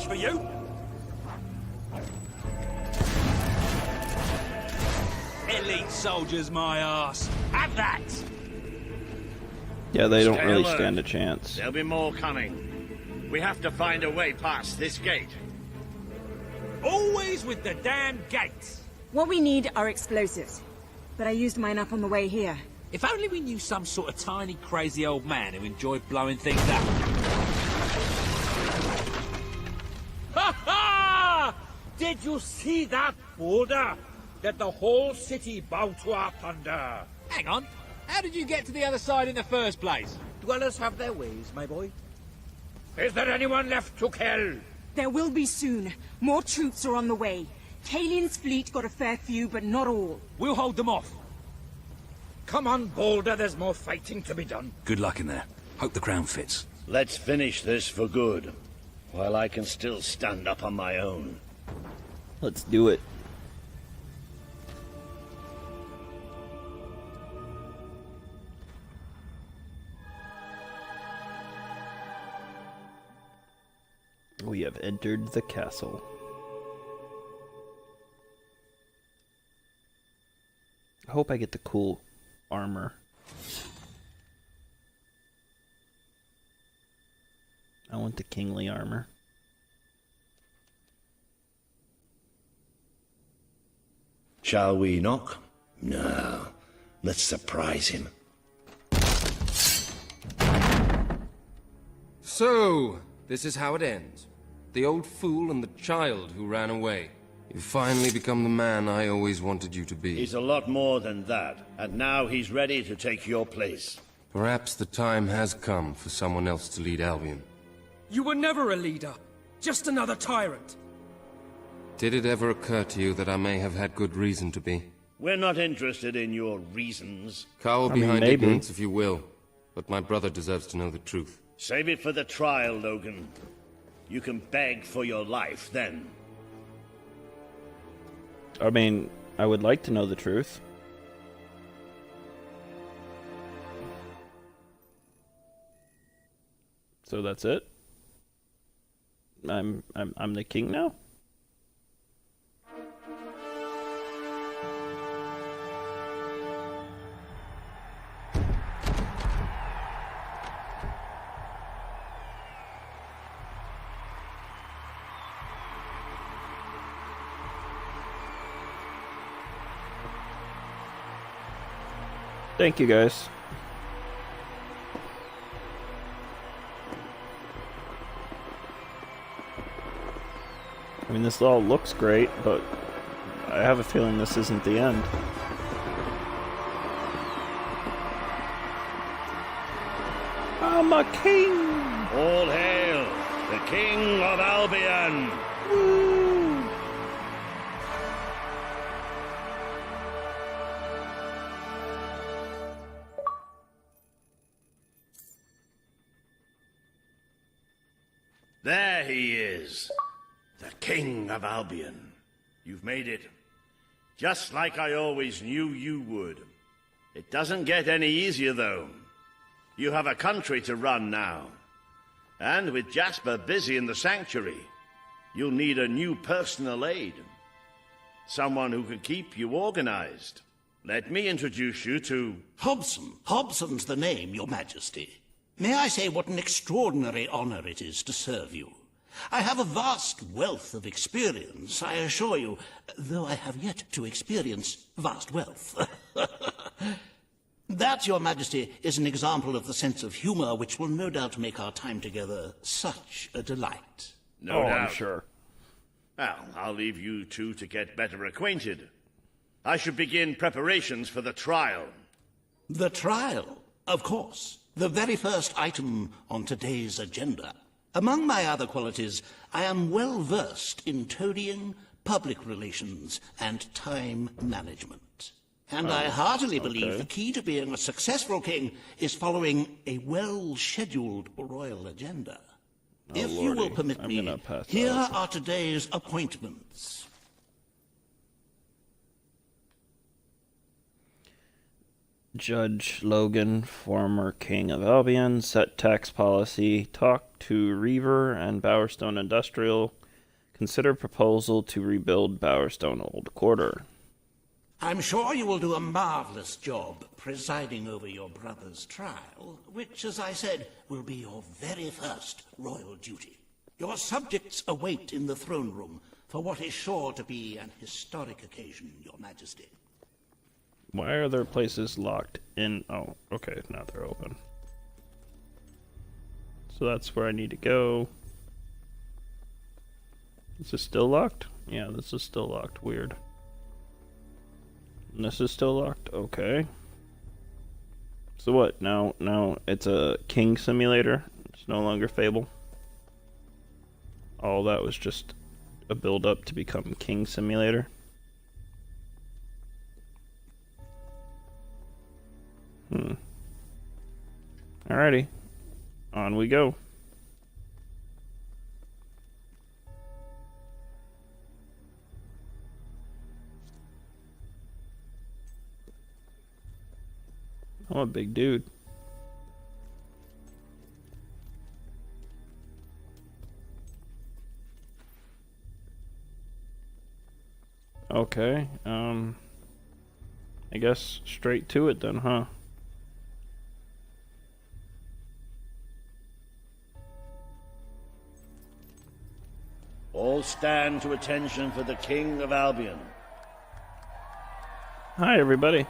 for you. Elite soldiers, my ass. Have that. Yeah, they don't Stay really alert. stand a chance. There'll be more coming. We have to find a way past this gate. Always with the damn gates. What we need are explosives. But I used mine up on the way here. If only we knew some sort of tiny, crazy old man who enjoyed blowing things up. Ha ha! Did you see that boulder that the whole city bowed to our thunder? Hang on. How did you get to the other side in the first place? Dwellers have their ways, my boy. Is there anyone left to kill? There will be soon. More troops are on the way. Kalian's fleet got a fair few, but not all. We'll hold them off. Come on, Boulder, there's more fighting to be done. Good luck in there. Hope the crown fits. Let's finish this for good, while I can still stand up on my own. Let's do it. We have entered the castle. I hope I get the cool armor. I want the kingly armor. Shall we knock? No. Let's surprise him. So, this is how it ends. The old fool and the child who ran away. You've finally become the man I always wanted you to be. He's a lot more than that, and now he's ready to take your place. Perhaps the time has come for someone else to lead Albion. You were never a leader, just another tyrant. Did it ever occur to you that I may have had good reason to be? We're not interested in your reasons. Cower mean, behind maybe. ignorance if you will, but my brother deserves to know the truth. Save it for the trial, Logan. You can beg for your life then. I mean, I would like to know the truth. So that's it? I'm the king now? Thank you, guys. I mean, this all looks great, but I have a feeling this isn't the end. I'm a king! All hail, the King of Albion! Woo! There he is, the King of Albion. You've made it. Just like I always knew you would. It doesn't get any easier, though. You have a country to run now. And with Jasper busy in the sanctuary, you'll need a new personal aide. Someone who can keep you organized. Let me introduce you to... Hobson. Hobson's the name, Your Majesty. May I say what an extraordinary honor it is to serve you? I have a vast wealth of experience, I assure you, though I have yet to experience vast wealth. That, Your Majesty, is an example of the sense of humor which will no doubt make our time together such a delight. No doubt. I'm sure. Well, I'll leave you two to get better acquainted. I should begin preparations for the trial. The trial, of course. The very first item on today's agenda. Among my other qualities, I am well versed in toadying, public relations, and time management. And I heartily believe the key to being a successful king is following a well-scheduled royal agenda. If you will permit me, here are today's appointments. Judge Logan, former king of Albion, set tax policy, talk to Reaver and Bowerstone Industrial, Consider proposal to rebuild Bowerstone Old Quarter. I'm sure you will do a marvelous job presiding over your brother's trial, which, as I said, will be your very first royal duty. Your subjects await in the throne room for what is sure to be an historic occasion, Your Majesty. Why are there places locked in? Oh, okay, now they're open. So that's where I need to go. Is this still locked? Yeah, this is still locked. Weird. And this is still locked? Okay. So what? Now it's a king simulator? It's no longer Fable? All that was just a build-up to become king simulator? Alrighty. On we go. I'm a big dude. Okay, I guess straight to it then, huh? All stand to attention for the King of Albion. Hi, everybody.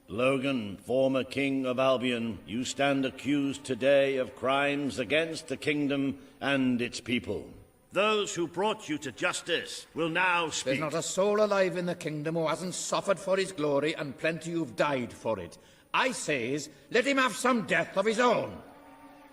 Logan, former King of Albion, you stand accused today of crimes against the kingdom and its people. Those who brought you to justice will now speak. There's not a soul alive in the kingdom who hasn't suffered for his glory, and plenty who've died for it. I says, let him have some death of his own.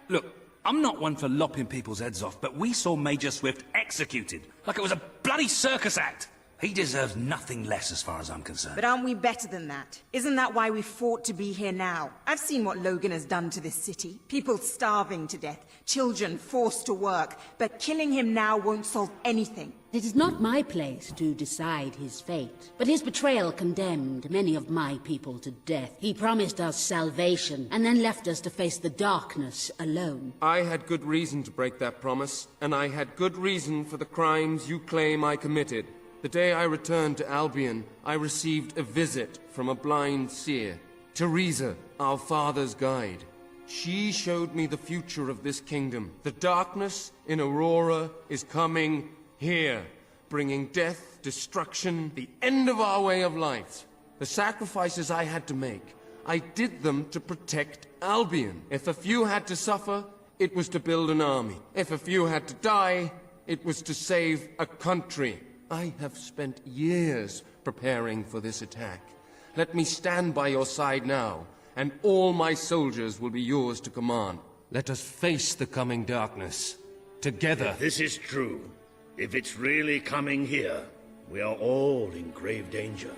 Look, I'm not one for lopping people's heads off, but we saw Major Swift executed like it was a bloody circus act. He deserves nothing less as far as I'm concerned. But aren't we better than that? Isn't that why we fought to be here now? I've seen what Logan has done to this city. People starving to death, children forced to work. But killing him now won't solve anything. It is not my place to decide his fate, but his betrayal condemned many of my people to death. He promised us salvation, and then left us to face the darkness alone. I had good reason to break that promise, and I had good reason for the crimes you claim I committed. The day I returned to Albion, I received a visit from a blind seer, Teresa, our father's guide. She showed me the future of this kingdom. The darkness in Aurora is coming here, bringing death, destruction, the end of our way of life. The sacrifices I had to make, I did them to protect Albion. If a few had to suffer, it was to build an army. If a few had to die, it was to save a country. I have spent years preparing for this attack. Let me stand by your side now, and all my soldiers will be yours to command. Let us face the coming darkness, together. If this is true, if it's really coming here, we are all in grave danger.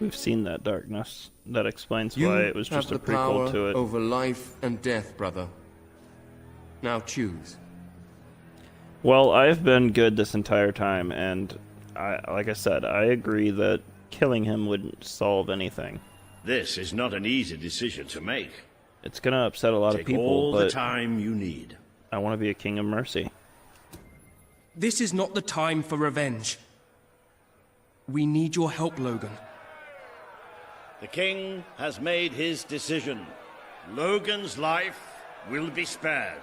We've seen that darkness. That explains why it was just a prequel to it. Over life and death, brother. Now choose. Well, I've been good this entire time, and like I said, I agree that killing him wouldn't solve anything. This is not an easy decision to make. It's gonna upset a lot of people, all but the time you need. I want to be a king of mercy. This is not the time for revenge. We need your help, Logan. The king has made his decision. Logan's life will be spared.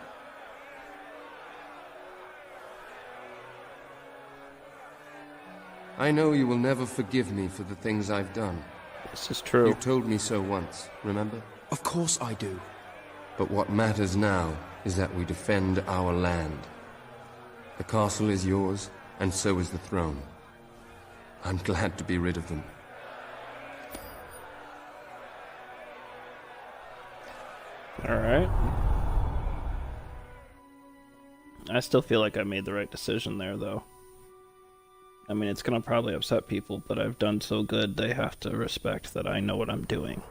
I know you will never forgive me for the things I've done. This is true. You told me so once, remember? Of course I do. But what matters now is that we defend our land. The castle is yours, and so is the throne. I'm glad to be rid of them. Alright. I still feel like I made the right decision there, though. I mean, it's gonna probably upset people, but I've done so good, they have to respect that I know what I'm doing.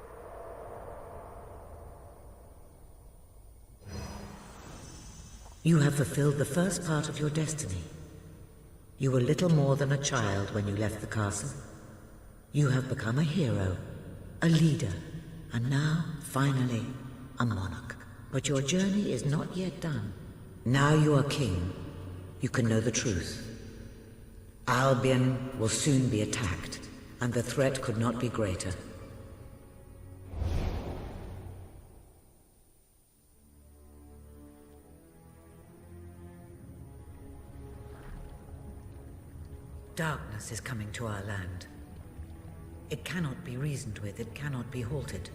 You have fulfilled the first part of your destiny. You were little more than a child when you left the castle. You have become a hero, a leader, and now, finally, a monarch. But your journey is not yet done. Now you are king. You can know the truth. Albion will soon be attacked, and the threat could not be greater. Darkness is coming to our land. It cannot be reasoned with, it cannot be halted.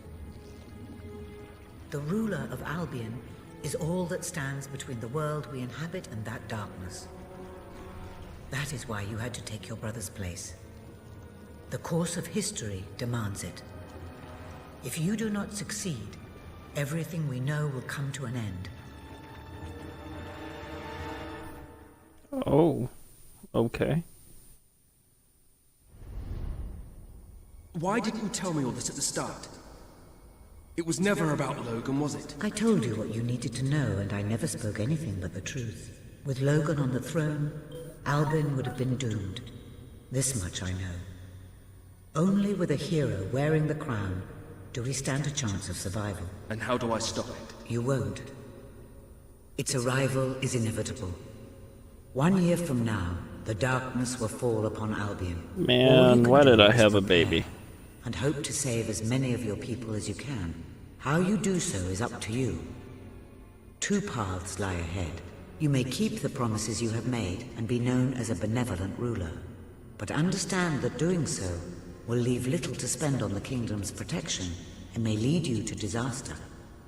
The ruler of Albion is all that stands between the world we inhabit and that darkness. That is why you had to take your brother's place. The course of history demands it. If you do not succeed, everything we know will come to an end. Oh, okay. Why didn't you tell me all this at the start? It was never about Logan, was it? I told you what you needed to know, and I never spoke anything but the truth. With Logan on the throne, Albion would have been doomed. This much I know. Only with a hero wearing the crown do we stand a chance of survival. And how do I stop it? You won't. Its arrival is inevitable. 1 year from now, the darkness will fall upon Albion. Man, why did I have a baby? And hope to save as many of your people as you can. How you do so is up to you. 2 paths lie ahead. You may keep the promises you have made and be known as a benevolent ruler. But understand that doing so will leave little to spend on the kingdom's protection and may lead you to disaster.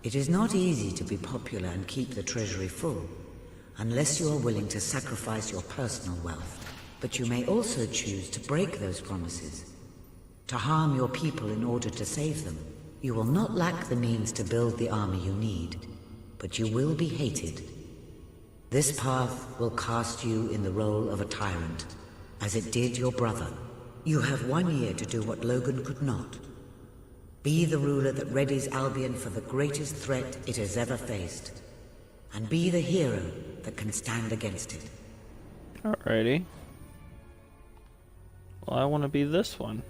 It is not easy to be popular and keep the treasury full, unless you are willing to sacrifice your personal wealth. But you may also choose to break those promises, to harm your people in order to save them. You will not lack the means to build the army you need, but you will be hated. This path will cast you in the role of a tyrant, as it did your brother. You have 1 year to do what Logan could not. Be the ruler that readies Albion for the greatest threat it has ever faced, and be the hero that can stand against it. Alrighty. Well, I want to be this one.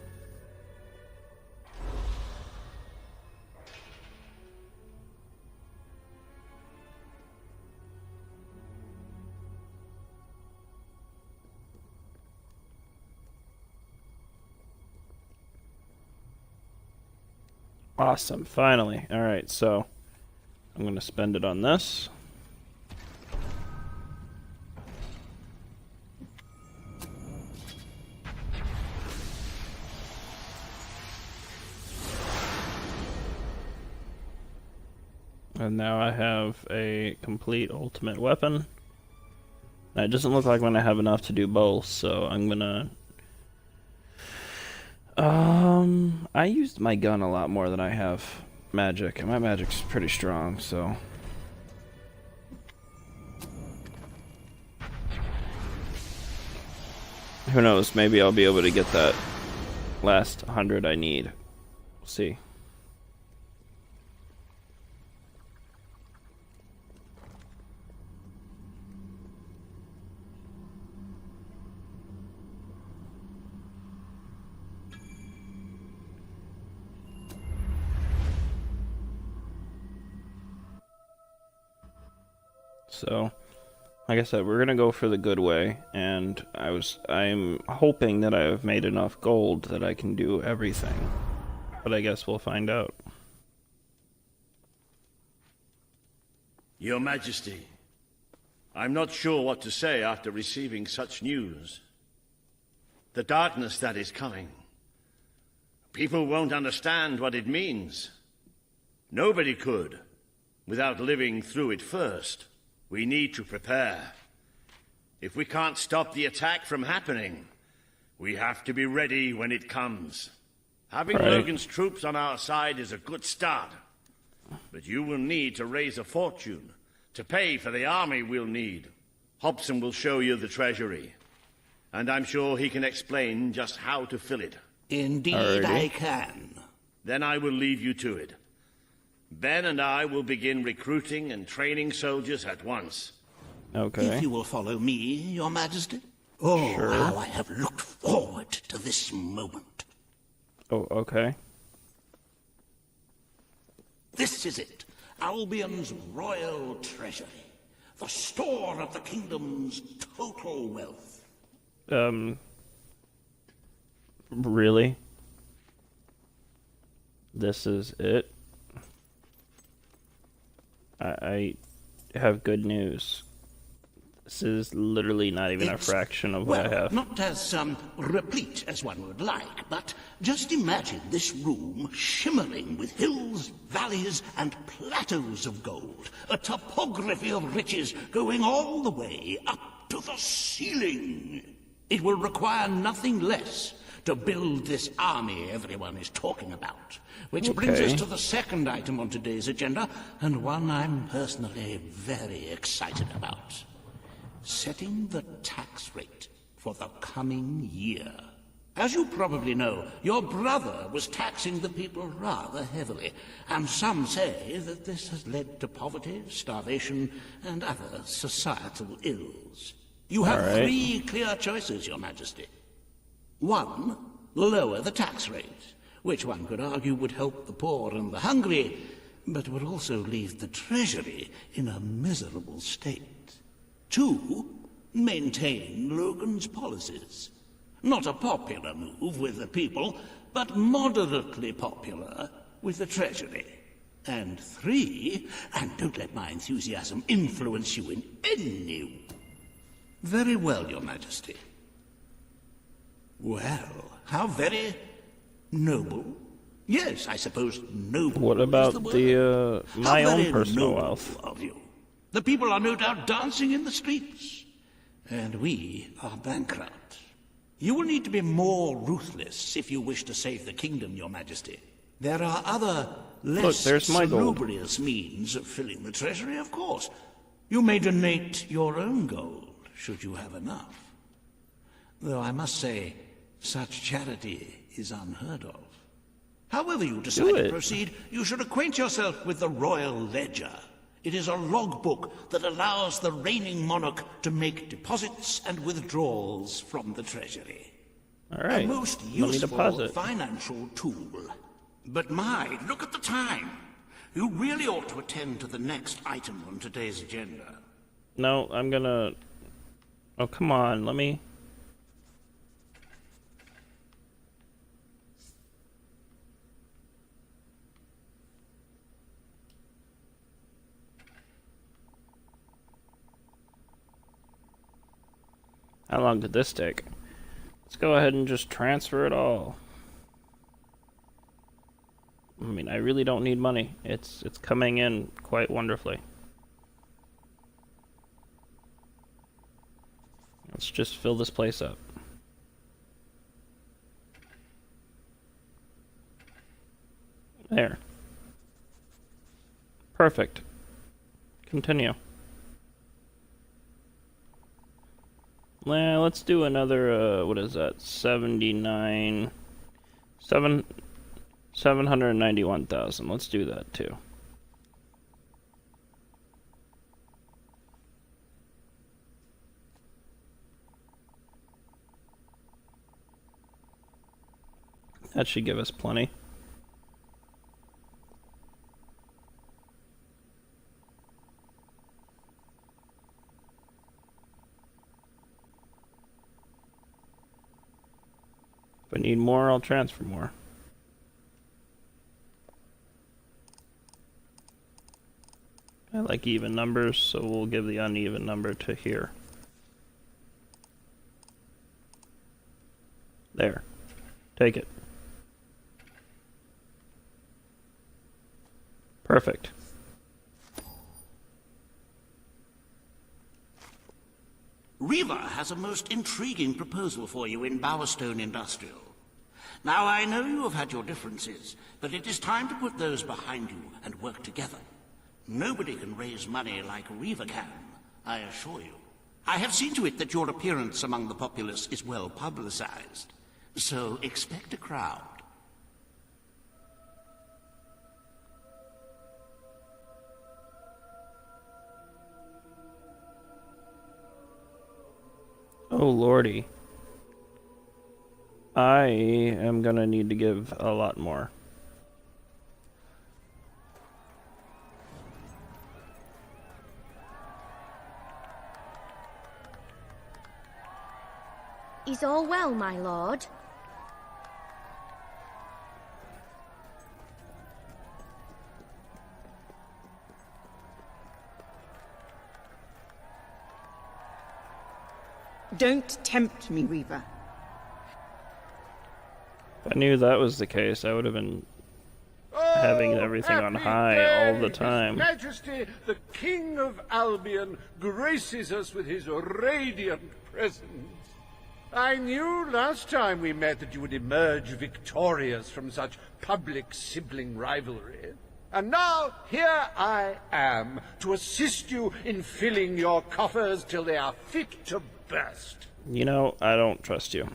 Awesome, finally. Alright, so I'm going to spend it on this. And now I have a complete ultimate weapon. Now, it doesn't look like I'm going to have enough to do both, so I'm going to... I used my gun a lot more than I have magic, and my magic's pretty strong, so... Who knows, maybe I'll be able to get that last 100 I need. We'll see. So, like I said, we're gonna go for the good way, and I'm hoping that I have made enough gold that I can do everything. But I guess we'll find out. Your Majesty, I'm not sure what to say after receiving such news. The darkness that is coming. People won't understand what it means. Nobody could, without living through it first. We need to prepare. If we can't stop the attack from happening, we have to be ready when it comes. Having Logan's troops on our side is a good start. But you will need to raise a fortune to pay for the army we'll need. Hobson will show you the treasury, and I'm sure he can explain just how to fill it. Indeed, I can. Then I will leave you to it. Ben and I will begin recruiting and training soldiers at once. Okay. If you will follow me, Your Majesty. Oh, sure. How I have looked forward to this moment. Oh, okay. This is it. Albion's royal treasury. The store of the kingdom's total wealth. Really? This is it? I have good news. This is literally not even a fraction of what I have. Not as replete as one would like, but just imagine this room shimmering with hills, valleys, and plateaus of gold. A topography of riches going all the way up to the ceiling. It will require nothing less to build this army everyone is talking about. Which brings us to the second item on today's agenda, and one I'm personally very excited about. Setting the tax rate for the coming year. As you probably know, your brother was taxing the people rather heavily, and some say that this has led to poverty, starvation, and other societal ills. You have 3 clear choices, Your Majesty. 1, lower the tax rate, which one could argue would help the poor and the hungry, but would also leave the treasury in a miserable state. 2, maintain Logan's policies. Not a popular move with the people, but moderately popular with the treasury. And 3, and don't let my enthusiasm influence you in any way. Very well, Your Majesty. Well, how very noble. Yes, I suppose noble. What about the my own personal wealth? Of you. The people are no doubt dancing in the streets, and we are bankrupt. You will need to be more ruthless if you wish to save the kingdom, Your Majesty. There are other, less salubrious means of filling the treasury, of course. You may donate your own gold, should you have enough. Though I must say, such charity is unheard of. However you decide to proceed, you should acquaint yourself with the Royal Ledger. It is a logbook that allows the reigning monarch to make deposits and withdrawals from the treasury. All right. A most useful financial tool. But look at the time. You really ought to attend to the next item on today's agenda. No, I'm gonna... Oh, come on, let me... How long did this take? Let's go ahead and just transfer it all. I mean, I really don't need money. It's coming in quite wonderfully. Let's just fill this place up. There. Perfect. Continue. Well, let's do another, what is that? 791,000. Let's do that too. That should give us plenty. If I need more, I'll transfer more. I like even numbers, so we'll give the uneven number to here. There. Take it. Perfect. Riva has a most intriguing proposal for you in Bowerstone Industrial. Now, I know you have had your differences, but it is time to put those behind you and work together. Nobody can raise money like Riva can, I assure you. I have seen to it that your appearance among the populace is well publicized, so expect a crowd. Oh lordy. I am gonna need to give a lot more. Is all well, my lord? Don't tempt me, Weaver. If I knew that was the case, I would have been having everything on high all the time. His Majesty, the King of Albion, graces us with his radiant presence. I knew last time we met that you would emerge victorious from such public sibling rivalry. And now, here I am, to assist you in filling your coffers till they are fit to burst. You know, I don't trust you.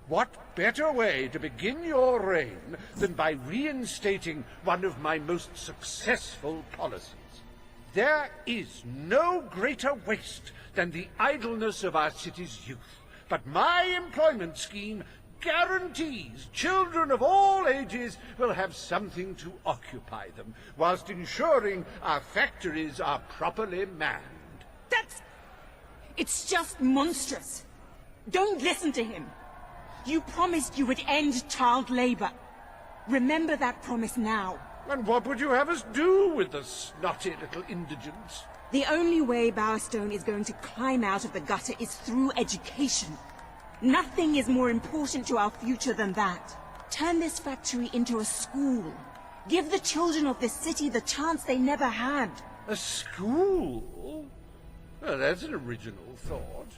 What better way to begin your reign than by reinstating one of my most successful policies? There is no greater waste than the idleness of our city's youth. But my employment scheme guarantees children of all ages will have something to occupy them, whilst ensuring our factories are properly manned. It's just monstrous. Don't listen to him. You promised you would end child labor. Remember that promise now. And what would you have us do with the snotty little indigents? The only way Bowerstone is going to climb out of the gutter is through education. Nothing is more important to our future than that. Turn this factory into a school. Give the children of this city the chance they never had. A school? Well, that's an original thought.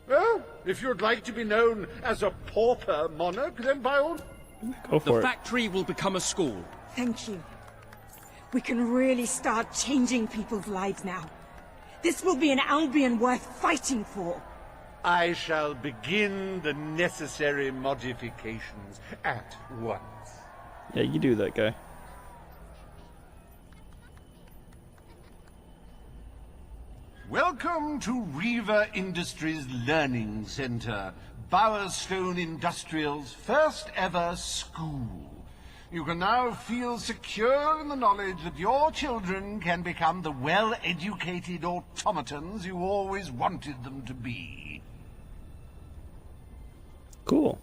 Well, if you'd like to be known as a pauper monarch, then by all... Go for it. The factory will become a school. Thank you. We can really start changing people's lives now. This will be an Albion worth fighting for. I shall begin the necessary modifications at once. Yeah, you do that, guy. Welcome to Reaver Industries Learning Center, Bowerstone Industrial's first ever school. You can now feel secure in the knowledge that your children can become the well-educated automatons you always wanted them to be. Cool.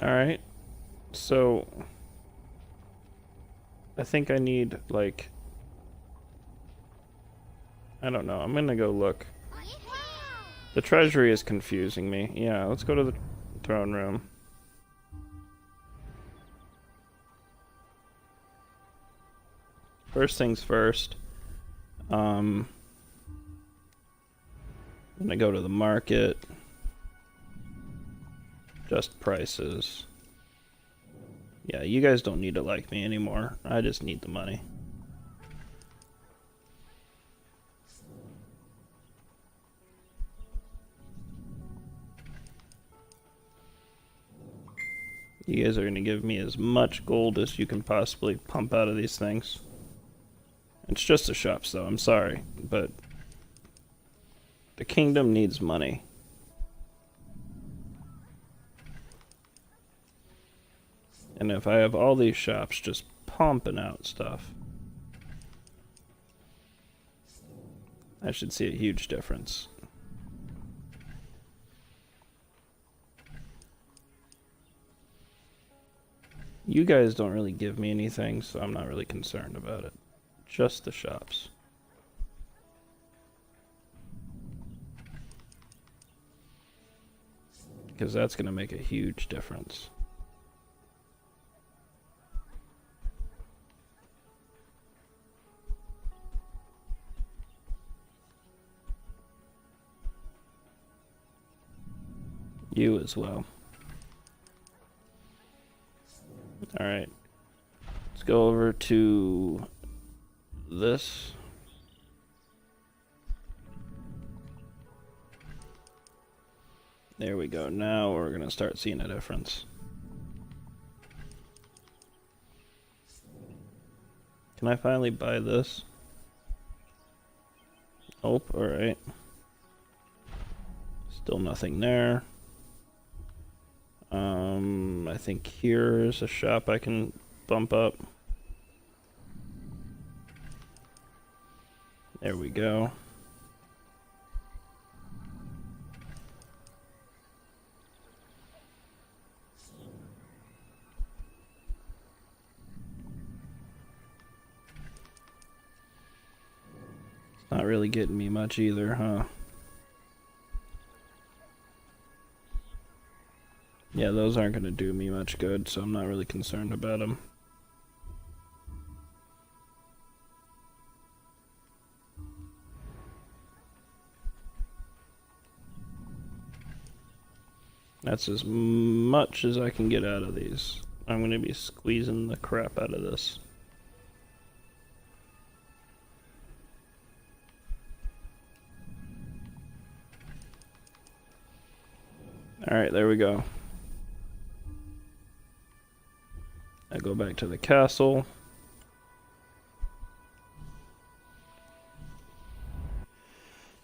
Alright, so I think I need, like, I don't know, I'm gonna go look. The treasury is confusing me. Yeah, let's go to the throne room. First things first, I'm gonna go to the market. Just prices. Yeah, you guys don't need to like me anymore. I just need the money. You guys are going to give me as much gold as you can possibly pump out of these things. It's just the shops, though. I'm sorry, but the kingdom needs money. And if I have all these shops just pumping out stuff, I should see a huge difference. You guys don't really give me anything, so I'm not really concerned about it. Just the shops. Because that's going to make a huge difference. You as well. Alright. Let's go over to this. There we go. Now we're going to start seeing a difference. Can I finally buy this? Nope, alright. Still nothing there. I think here's a shop I can bump up. There we go. It's not really getting me much either, huh? Yeah, those aren't going to do me much good, so I'm not really concerned about them. That's as much as I can get out of these. I'm going to be squeezing the crap out of this. Alright, there we go. I go back to the castle.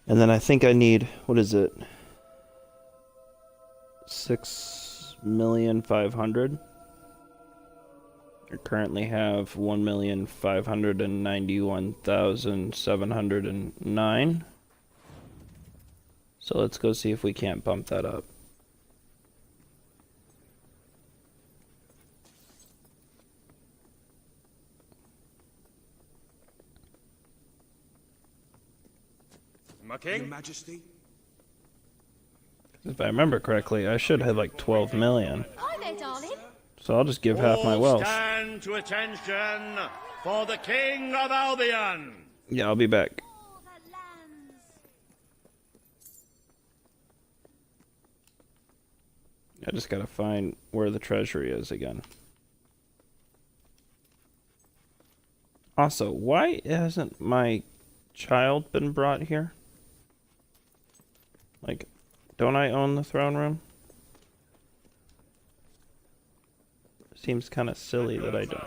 And then I think I need, what is it? 6,500,000. I currently have 1,591,709. So let's go see if we can't bump that up. My king? Your Majesty? If I remember correctly, I should have like 12 million. Hi there, darling. So I'll just give half my All wealth. stand to attention for the King of Albion. Yeah, I'll be back. I just gotta find where the treasury is again. Also, why hasn't my child been brought here? Like, don't I own the throne room? Seems kind of silly that I don't.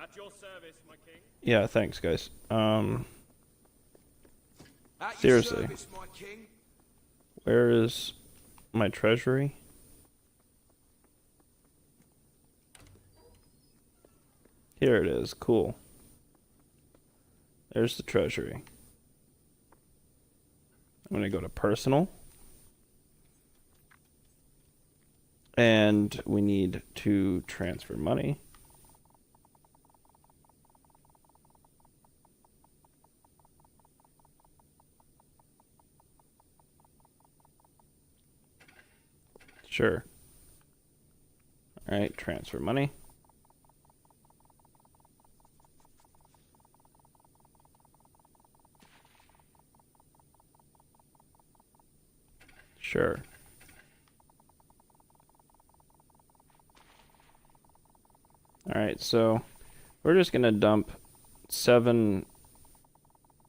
At your service, my king. Yeah, thanks, guys. At your Seriously. service, my king. Where is my treasury? Here it is. Cool. There's the treasury. I'm going to go to personal. And we need to transfer money. Sure. All right, transfer money. Sure. All right, so we're just going to dump 7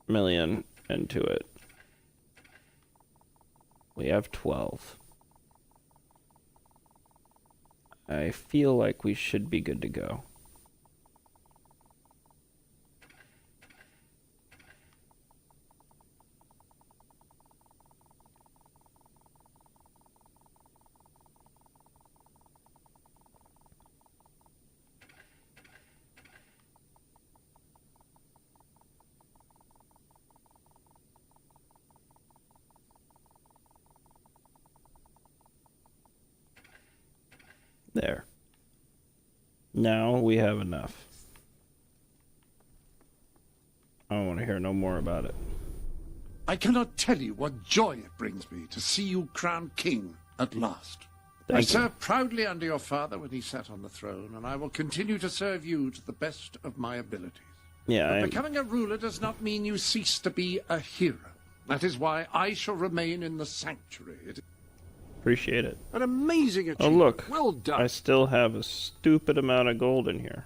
million into it. We have 12. I feel like we should be good to go. There. Now we have enough. I don't want to hear no more about it. I cannot tell you what joy it brings me to see you crowned king at last. I served proudly under your father when he sat on the throne, and I will continue to serve you to the best of my abilities. Yeah, But becoming a ruler does not mean you cease to be a hero. That is why I shall remain in the sanctuary. Appreciate it. An amazing Oh, achievement. look. Well done. I still have a stupid amount of gold in here.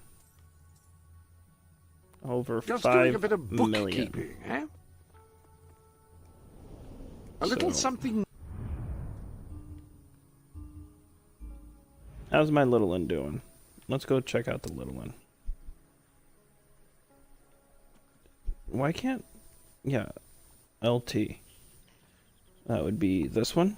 Over Just 5 doing a bit of million. bookkeeping, eh? A little So- something. How's my little one doing? Let's go check out the little one. Why can't... Yeah, LT. That would be this one.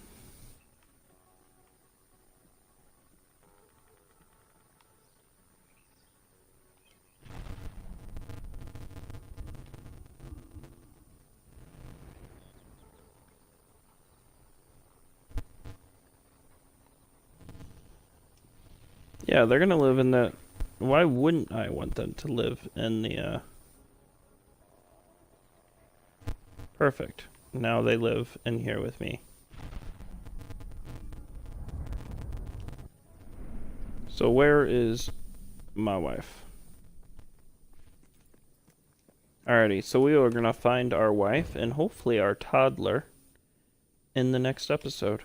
Yeah, they're gonna live in that... Why wouldn't I want them to live in the, Perfect. Now they live in here with me. So where is my wife? Alrighty, so we are gonna find our wife and hopefully our toddler in the next episode.